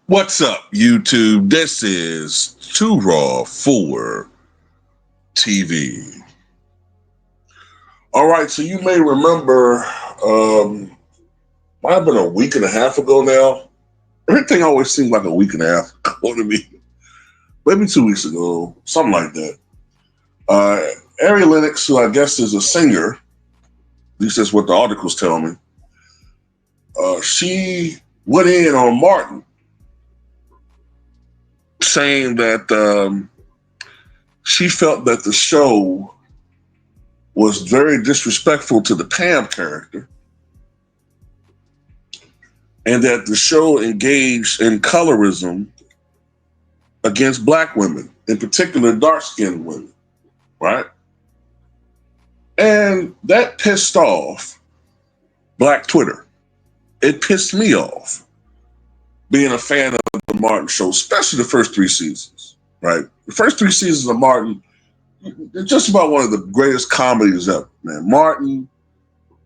What's up, YouTube? This is Too Raw for TV. All right, so you may remember, might have been a week and a half ago now. Everything always seems like a week and a half ago to me. Maybe 2 weeks ago, something like that. Lennox, who I guess is a singer, at least that's what the articles tell me, she went in on Martin, saying that she felt that the show was very disrespectful to the Pam character and that the show engaged in colorism against black women, in particular dark-skinned women, right? And that pissed off Black Twitter. It pissed me off being a fan of the Martin show, especially the first 3 seasons, right? The first 3 seasons of Martin, they're just about one of the greatest comedies ever, man. Martin,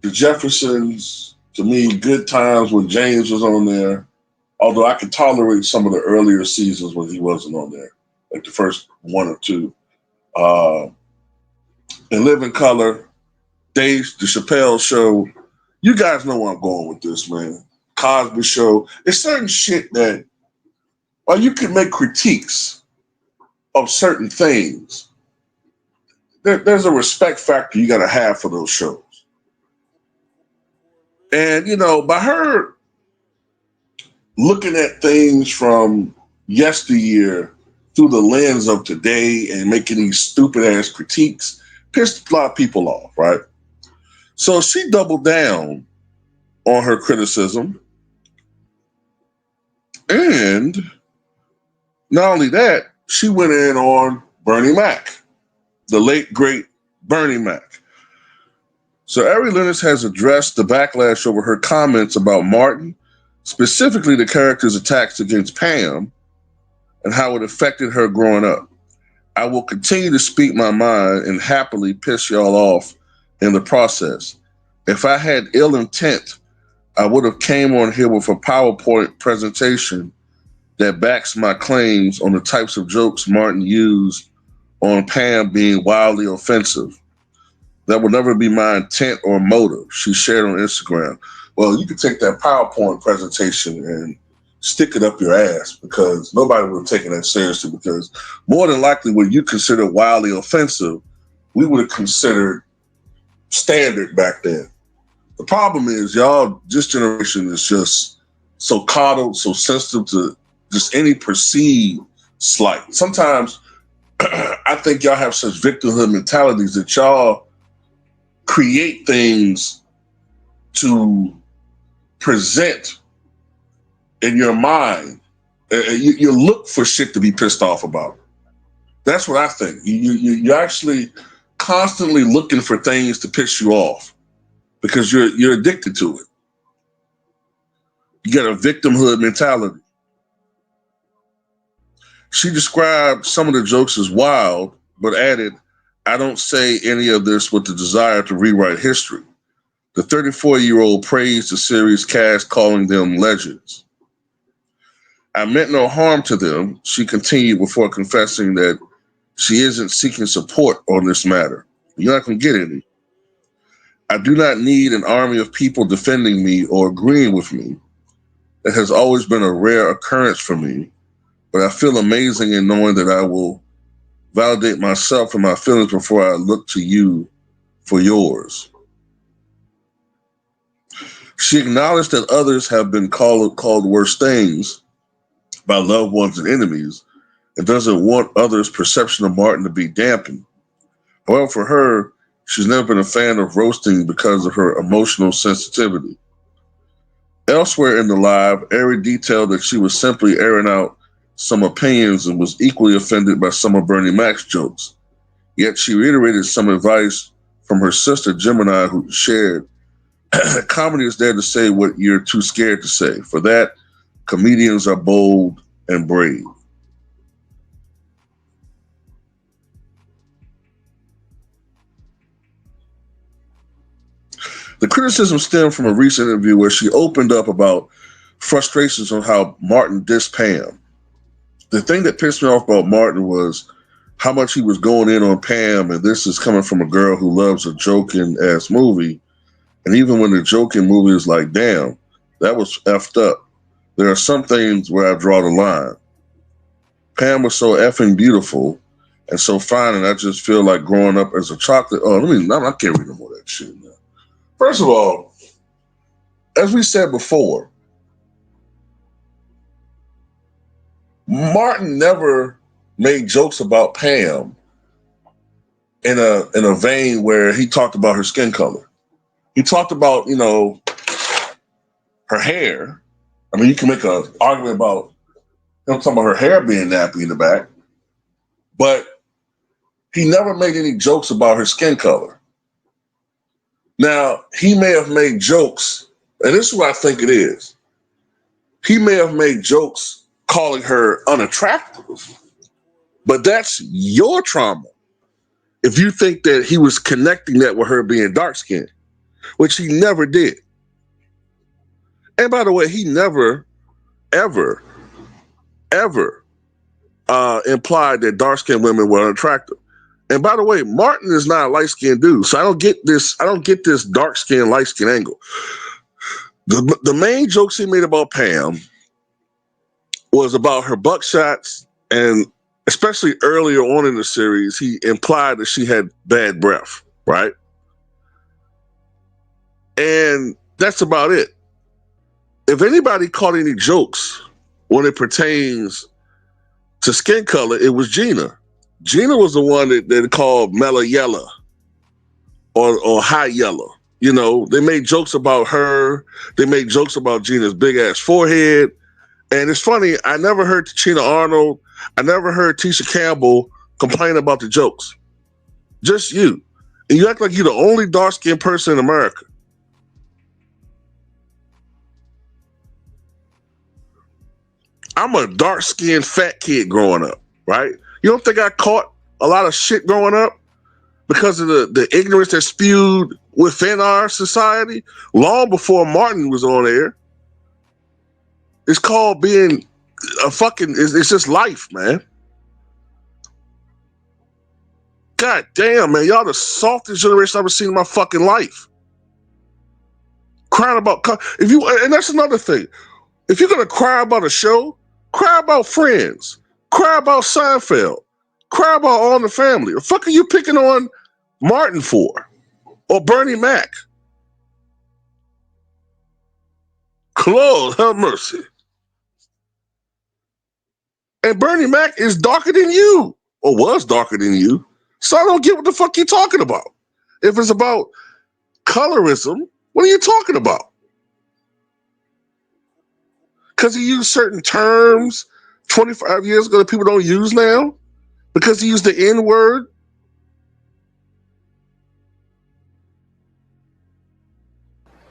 the Jeffersons, to me, Good Times when James was on there, although I could tolerate some of the earlier seasons when he wasn't on there, like the first 1 or 2. And Live in Color, Dave, the Chappelle Show. You guys know where I'm going with this, man. Cosby Show. It's certain shit that, while you can make critiques of certain things, there's a respect factor you got to have for those shows. And, you know, by her looking at things from yesteryear through the lens of today and making these stupid ass critiques, pissed a lot of people off, right? So she doubled down on her criticism. And not only that, she went in on Bernie Mac, the late, great Bernie Mac. So Lennox has addressed the backlash over her comments about Martin, specifically the character's attacks against Pam and how it affected her growing up. I will continue to speak my mind and happily piss y'all off in the process. If I had ill intent, I would have came on here with a PowerPoint presentation that backs my claims on the types of jokes Martin used on Pam being wildly offensive. That will never be my intent or motive, she shared on Instagram. Well, you could take that PowerPoint presentation and stick it up your ass, because nobody would have taken that seriously, because more than likely what you consider wildly offensive, we would have considered standard back then. The problem is, y'all, this generation is just so coddled, so sensitive to just any perceived slight. Sometimes I think y'all have such victimhood mentalities that y'all create things to present in your mind. You look for shit to be pissed off about. That's what I think. You're actually constantly looking for things to piss you off, because you're addicted to it. You got a victimhood mentality. She described some of the jokes as wild, but added, I don't say any of this with the desire to rewrite history. The 34-year-old praised the series cast, calling them legends. I meant no harm to them, she continued before confessing that she isn't seeking support on this matter. You're not going to get any. I do not need an army of people defending me or agreeing with me. That has always been a rare occurrence for me, but I feel amazing in knowing that I will validate myself and my feelings before I look to you for yours. She acknowledged that others have been called worse things by loved ones and enemies, and doesn't want others' perception of Martin to be dampened. However, for her, she's never been a fan of roasting because of her emotional sensitivity. Elsewhere in the live, Ari detailed that she was simply airing out some opinions and was equally offended by some of Bernie Mac's jokes. Yet she reiterated some advice from her sister Gemini, who shared, comedy is there to say what you're too scared to say. For that, comedians are bold and brave. The criticism stemmed from a recent interview where she opened up about frustrations on how Martin dissed Pam. The thing that pissed me off about Martin was how much he was going in on Pam, and this is coming from a girl who loves a joking ass movie. And even when the joking movie is like, damn, that was effed up. There are some things where I draw the line. Pam was so effing beautiful and so fine, and I just feel like growing up as a chocolate. Oh, I can't read no more of that shit now. First of all, as we said before, Martin never made jokes about Pam in a vein where he talked about her skin color. He talked about, her hair. I mean, you can make an argument about him talking about her hair being nappy in the back, but he never made any jokes about her skin color. Now, he may have made jokes, and this is what I think it is. He may have made jokes calling her unattractive, but that's your trauma. If you think that he was connecting that with her being dark-skinned, which he never did. And by the way, he never, ever, ever implied that dark-skinned women were unattractive. And by the way, Martin is not a light-skinned dude, so I don't get this dark-skinned, light-skinned angle. The main jokes he made about Pam was about her buckshots, and especially earlier on in the series, he implied that she had bad breath, right? And that's about it. If anybody caught any jokes when it pertains to skin color, it was Gina. Gina was the one that called Mela Yella or High Yellow. They made jokes about her. They made jokes about Gina's big ass forehead. And it's funny, I never heard Tina Arnold, I never heard Tisha Campbell complain about the jokes. Just you. And you act like you're the only dark-skinned person in America. I'm a dark-skinned fat kid growing up, right? You don't think I caught a lot of shit growing up because of the ignorance that spewed within our society long before Martin was on air? It's called being it's just life, man. God damn, man. Y'all the softest generation I've ever seen in my fucking life. Crying about, and that's another thing. If you're going to cry about a show, cry about Friends. Cry about Seinfeld. Cry about All in the Family. The fuck are you picking on Martin for? Or Bernie Mac? Lord have mercy. And Bernie Mac is darker than you, or was darker than you. So I don't get what the fuck you're talking about. If it's about colorism, what are you talking about? Because he used certain terms 25 years ago that people don't use now? Because he used the N-word?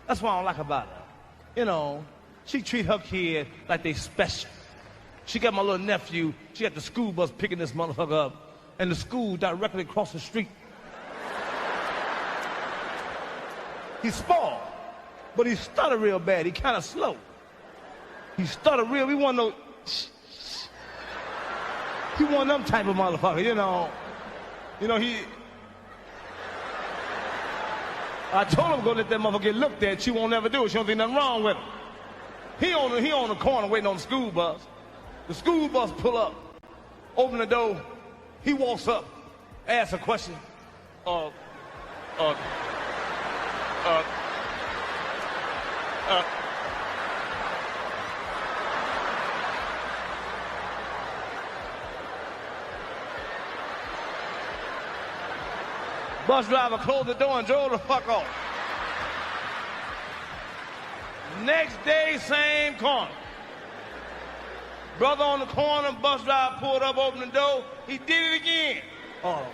That's what I don't like about her. She treat her kid like they special. She got my little nephew, she got the school bus picking this motherfucker up, and the school directly across the street. He's spoiled, but he stuttered real bad. He kind of slow. He stuttered real. He one of them type of motherfucker, I told him go let that motherfucker get looked at. She won't never do it. She don't think nothing wrong with him. He on the corner waiting on the school bus. The school bus pull up, open the door. He walks up, asks a question. Bus driver closed the door and drove the fuck off. Next day, same corner. Brother on the corner, bus driver pulled up, opened the door. He did it again. Oh.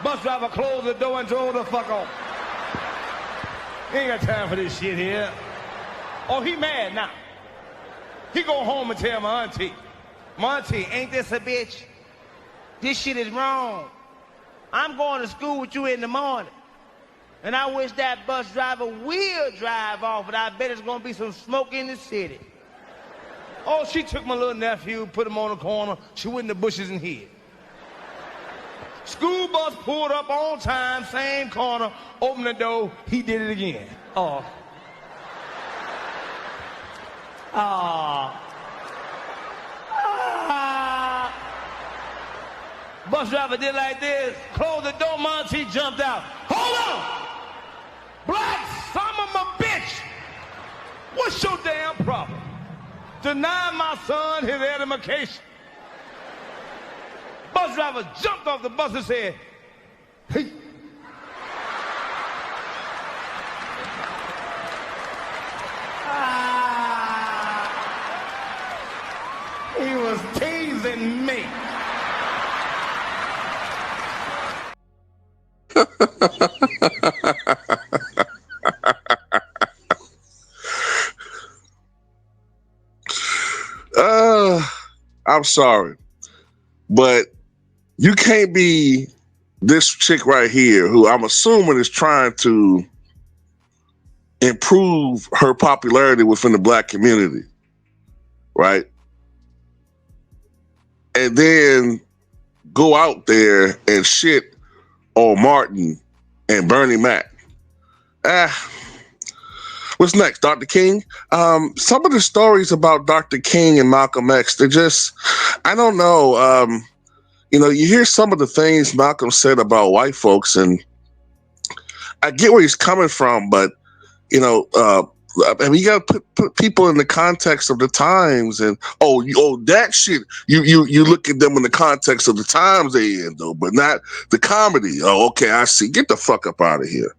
Bus driver closed the door and drove the fuck off. He ain't got time for this shit here. Oh, he mad now. He go home and tell my auntie, ain't this a bitch? This shit is wrong. I'm going to school with you in the morning. And I wish that bus driver will drive off, but I bet it's going to be some smoke in the city. Oh, she took my little nephew, put him on the corner. She went in the bushes and hid. School bus pulled up on time, same corner, opened the door. He did it again. Bus driver did like this, closed the door, Monty jumped out. Hold on! Black son of a bitch! What's your damn problem? Deny my son his education. Bus driver jumped off the bus and said, hey. He was teasing me. I'm sorry, but you can't be this chick right here who I'm assuming is trying to improve her popularity within the black community, right? And then go out there and shit on Martin and Bernie Mac. What's next, Dr. King? Some of the stories about Dr. King and Malcolm X, they're just, I don't know. You hear some of the things Malcolm said about white folks, and I get where he's coming from, but, you got to put people in the context of the times, and that shit. You look at them in the context of the times they in, though, but not the comedy. Oh, okay, I see. Get the fuck up out of here.